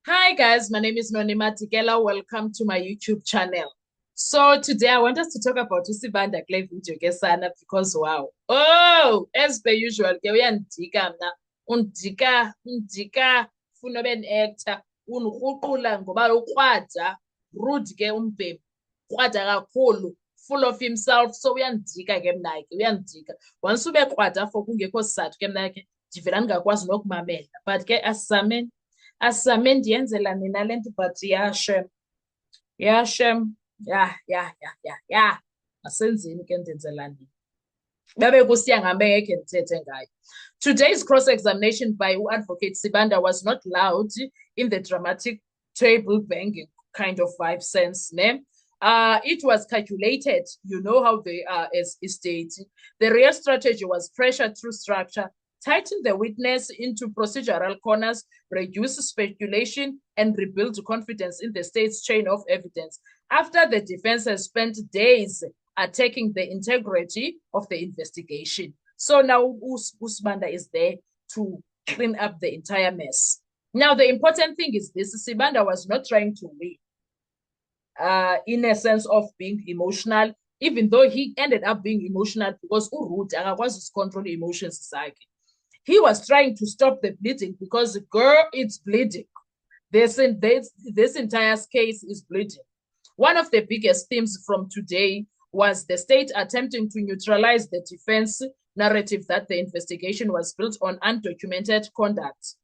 Hi guys, my name is Nonima Tikela. Welcome to my YouTube channel. So today I want us to talk about uSibanda kule video ke sana because wow. Oh, as per usual ke uyandika mna. Undika funa ube actor, unirhuqula ngoba ukrwada, rude ke umbhemi. Krwada kakhulu, full of himself. So uyandika ke mna ke uyandika. Once ube krwada for kungekho sizathu ke mna ke ndivela ndingakwazi nokumamela. But ke asizame ndiyenzela nina le nto but yashem asenzeni ke ndenzela nini bebe kusiya ngambe ngeke ndithethe ngayo. Today's cross-examination by advocate Sibanda was not loud in the dramatic table banging kind of vibe sense. Ne? It was calculated. You know how they are as state. The real strategy was pressure through structure, tighten the witness into procedural corners, reduce speculation, and rebuild confidence in the state's chain of evidence. After the defense has spent days attacking the integrity of the investigation. So now Usibanda is there to clean up the entire mess. Now, the important thing is this: Sibanda was not trying to win in a sense of being emotional, even though he ended up being emotional because Urut was control emotions. He was trying to stop the bleeding because, girl, it's bleeding. This entire case is bleeding. One of the biggest themes from today was the state attempting to neutralize the defense narrative that the investigation was built on undocumented conduct,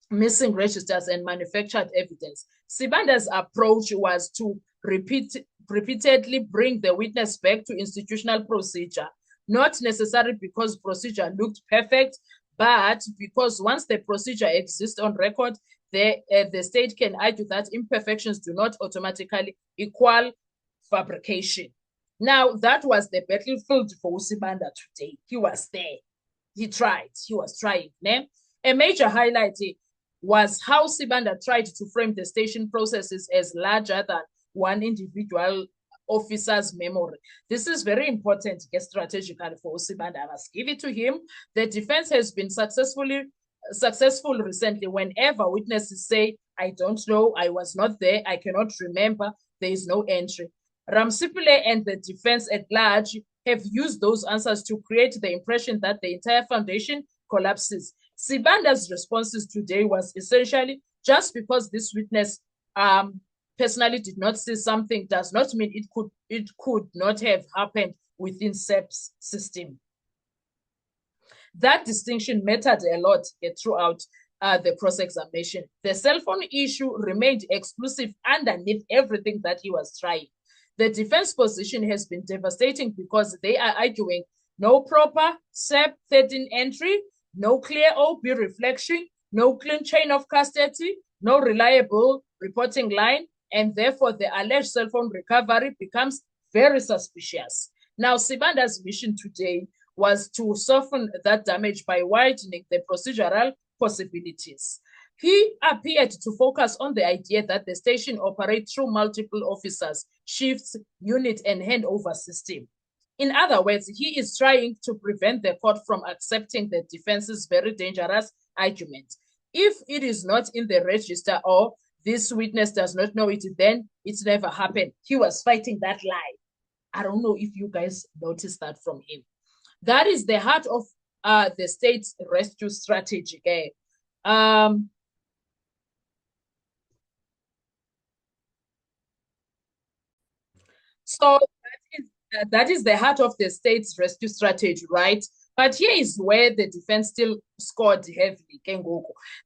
missing registers, and manufactured evidence. Sibanda's approach was to repeatedly bring the witness back to institutional procedure, not necessarily because procedure looked perfect, but because once the procedure exists on record, the state can argue that imperfections do not automatically equal fabrication. Now, that was the battlefield for Usibanda today. He was there. He tried. He was trying. Ne? A major highlight was how Sibanda tried to frame the station processes as larger than one individual officer's memory. This is very important strategically for Usibanda. I must give it to him. The defense has been successful recently. Whenever witnesses say, I don't know, I was not there, I cannot remember, there is no entry. Ramsipile and the defense at large have used those answers to create the impression that the entire foundation collapses. Sibanda's responses today was essentially just because this witness personally did not see something does not mean it could not have happened within SEP's system. That distinction mattered a lot throughout the cross-examination. The cell phone issue remained exclusive underneath everything that he was trying. The defense position has been devastating because they are arguing no proper SEP 13 entry, no clear OB reflection, no clean chain of custody, no reliable reporting line, and therefore the alleged cell phone recovery becomes very suspicious. Now, Sibanda's mission today was to soften that damage by widening the procedural possibilities. He appeared to focus on the idea that the station operates through multiple officers, shifts, unit, and handover system. In other words, he is trying to prevent the court from accepting the defense's very dangerous argument. If it is not in the register or this witness does not know it, then it's never happened. He was fighting that lie. I don't know if you guys noticed that from him. That is the heart of the state's rescue strategy. So that is the heart of the state's rescue strategy, right? But here is where the defense still scored heavily.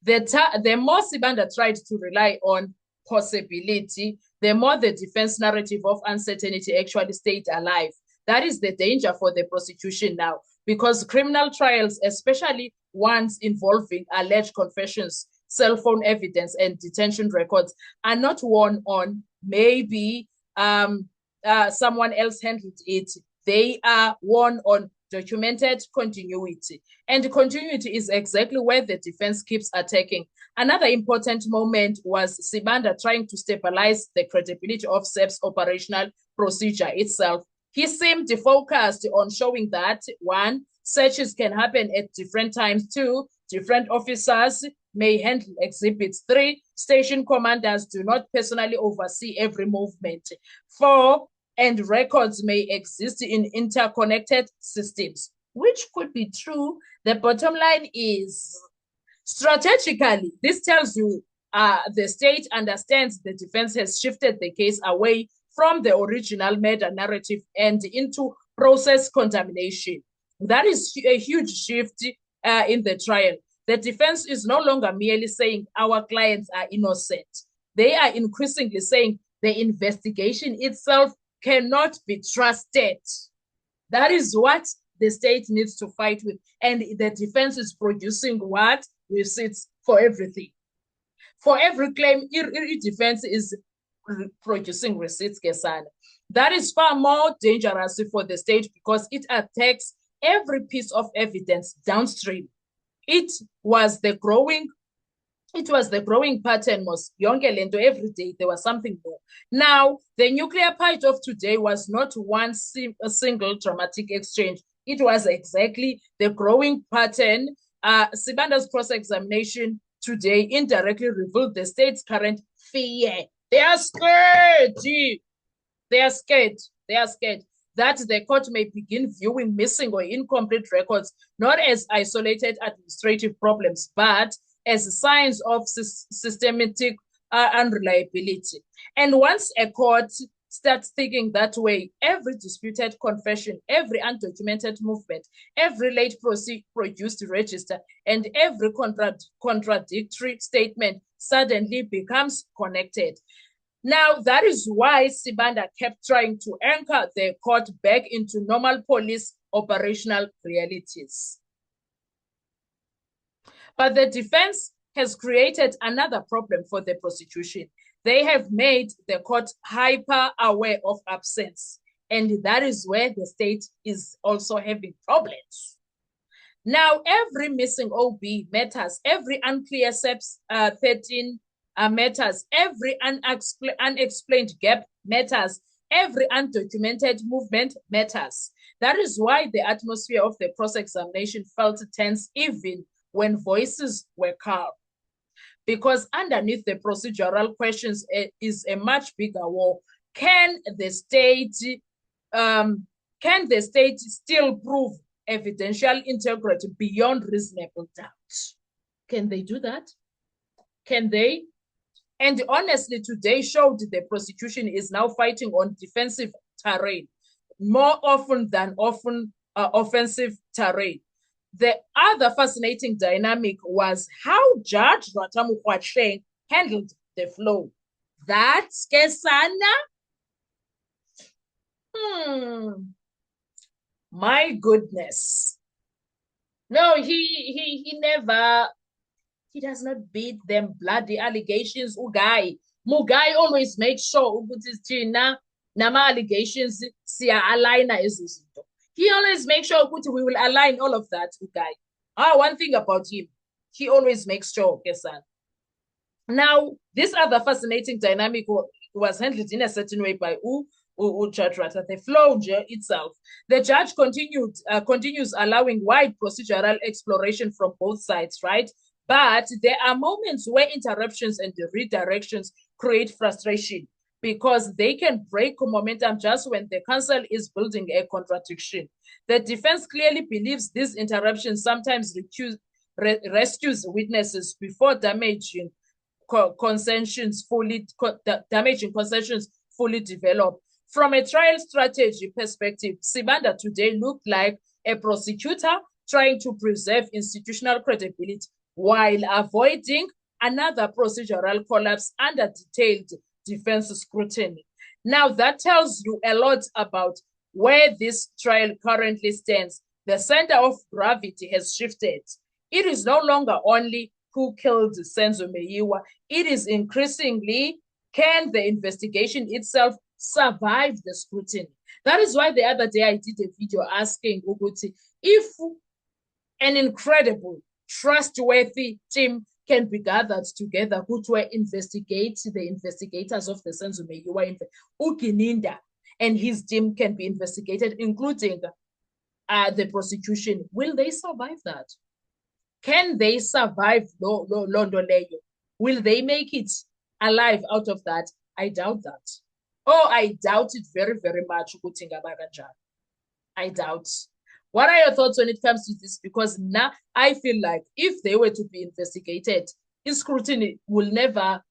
The more Sibanda tried to rely on possibility, the more the defense narrative of uncertainty actually stayed alive. That is the danger for the prosecution now, because criminal trials, especially ones involving alleged confessions, cell phone evidence, and detention records, are not won on maybe someone else handled it. They are won on documented continuity. And continuity is exactly where the defense keeps attacking. Another important moment was Sibanda trying to stabilize the credibility of SEP's operational procedure itself. He seemed focused on showing that, one, searches can happen at different times. Two, different officers may handle exhibits. 3, station commanders do not personally oversee every movement. 4, and records may exist in interconnected systems, which could be true. The bottom line is, strategically, this tells you the state understands the defense has shifted the case away from the original murder narrative and into process contamination. That is a huge shift in the trial. The defense is no longer merely saying our clients are innocent. They are increasingly saying the investigation itself cannot be trusted. That is what the state needs to fight with. And the defense is producing what? Receipts for everything. For every claim, defense is producing receipts, Kesana. That is far more dangerous for the state because it attacks every piece of evidence downstream. It was the growing pattern, was yonke lento, every day there was something more. Now, the nuclear part of today was not a single dramatic exchange. It was exactly the growing pattern. Sibanda's cross-examination today indirectly revealed the state's current fear. They are scared. They are scared. They are scared that the court may begin viewing missing or incomplete records not as isolated administrative problems, but as signs of systematic unreliability. And once a court starts thinking that way, every disputed confession, every undocumented movement, every late produced register, and every contradictory statement suddenly becomes connected. Now, that is why Sibanda kept trying to anchor the court back into normal police operational realities. But the defense has created another problem for the prosecution. They have made the court hyper aware of absence. And that is where the state is also having problems. Now, every missing OB matters, every unclear SEPS 13 matters, every unexplained gap matters, every undocumented movement matters. That is why the atmosphere of the cross-examination felt tense even when voices were calm. Because underneath the procedural questions is a much bigger war. Can the state still prove evidential integrity beyond reasonable doubt? Can they do that? Can they? And honestly, today showed the prosecution is now fighting on defensive terrain, more often than offensive terrain. The other fascinating dynamic was how Judge Ratamu Kwatsheng handled the flow. That's Kesana. My goodness. No, he never, he does not beat them bloody allegations. Mugai always makes sure nama allegations siya aligna ezuzinto. He always makes sure we will align all of that, Ugai. One thing about him, he always makes sure, Kesan. Now, this other fascinating dynamic was handled in a certain way by Judge Rata, the flow itself. The judge continues allowing wide procedural exploration from both sides, right? But there are moments where interruptions and redirections create frustration because they can break momentum just when the counsel is building a contradiction. The defense clearly believes these interruptions sometimes rescues witnesses before damaging concessions fully develop. From a trial strategy perspective, Sibanda today looked like a prosecutor trying to preserve institutional credibility while avoiding another procedural collapse under detailed defense scrutiny. Now, that tells you a lot about where this trial currently stands. The center of gravity has shifted. It is no longer only who killed Senzo Meyiwa. It is increasingly, can the investigation itself survive the scrutiny? That is why the other day I did a video asking Uguti if an incredible, trustworthy team can be gathered together who to investigate the investigators of the Senzo Meyiwa, Ukininda and his team can be investigated, including the prosecution. Will they survive that? Can they survive Londo Leyo? Will they make it alive out of that? I doubt that. Oh, I doubt it very, very much. I doubt. What are your thoughts when it comes to this? Because now I feel like if they were to be investigated, scrutiny will never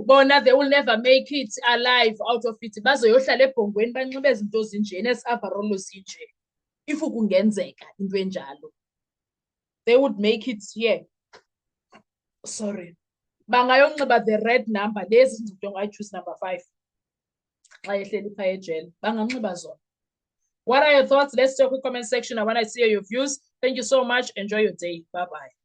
bona they will never make it alive out of it. Bazoyohlala ebhongweni banxibe izinto zinjena ezi-avarolo zinje. If kungenzeka into enjalo, they would make it here. Sorry. Bangayonxiba the red number. Lezi zinto choose number 5. Xa ehleli phaa ejele. Banganxiba zona. What are your thoughts? Let's talk in the comment section. I want to see your views. Thank you so much. Enjoy your day. Bye-bye.